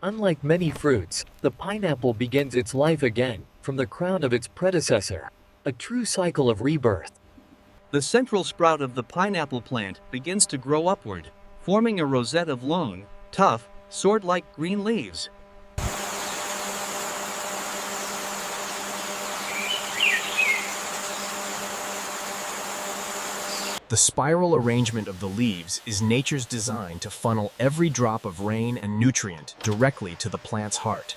Unlike many fruits, the pineapple begins its life again, from the crown of its predecessor. A true cycle of rebirth. The central sprout of the pineapple plant begins to grow upward, forming a rosette of long, tough, sword-like green leaves. The spiral arrangement of the leaves is nature's design to funnel every drop of rain and nutrient directly to the plant's heart.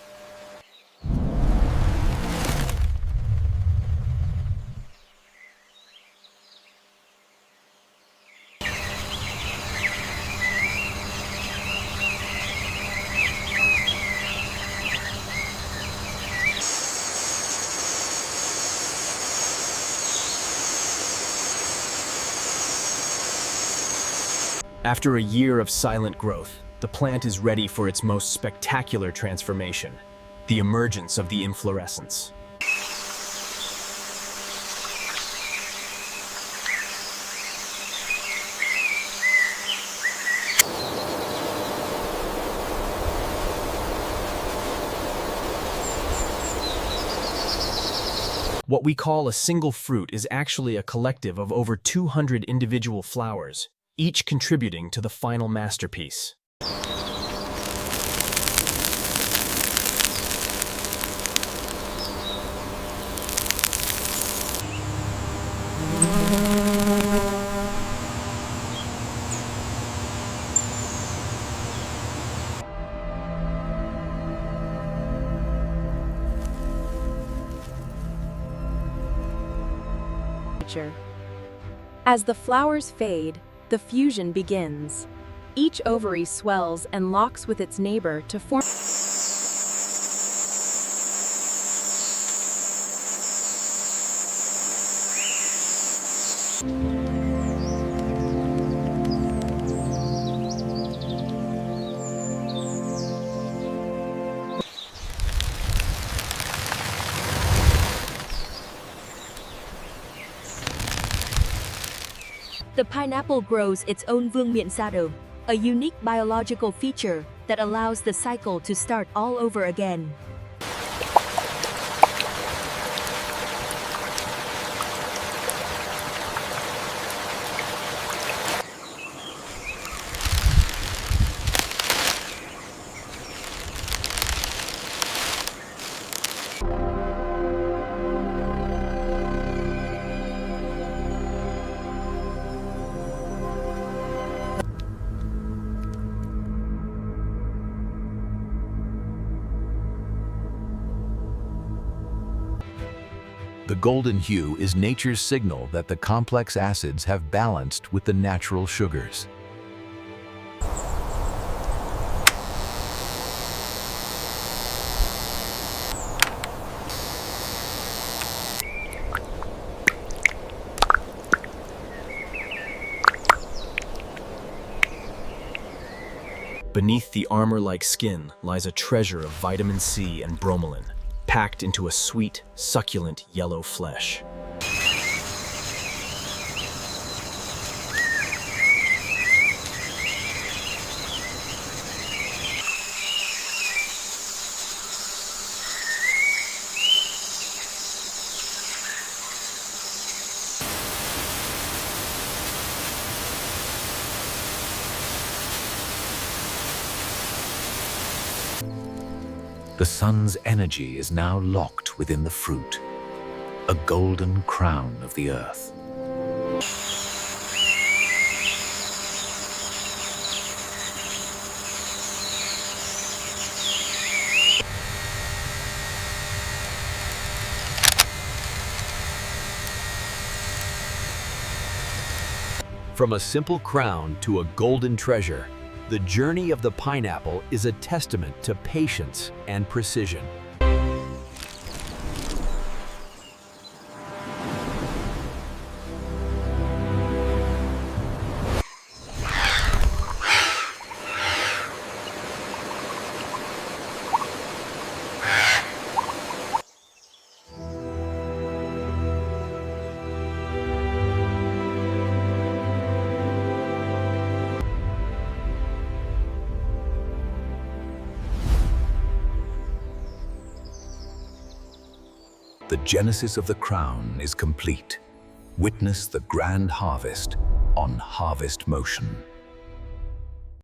After a year of silent growth, the plant is ready for its most spectacular transformation, the emergence of the inflorescence. What we call a single fruit is actually a collective of over 200 individual flowers, each contributing to the final masterpiece. As the flowers fade, the fusion begins. Each ovary swells and locks with its neighbor to form. The pineapple grows its own vương miện saddle, a unique biological feature that allows the cycle to start all over again. The golden hue is nature's signal that the complex acids have balanced with the natural sugars. Beneath the armor-like skin lies a treasure of vitamin C and bromelain, packed into a sweet, succulent yellow flesh. The sun's energy is now locked within the fruit, a golden crown of the earth. From a simple crown to a golden treasure, the journey of the pineapple is a testament to patience and precision. the genesis of the crown is complete. Witness the grand harvest on Harvest Motion.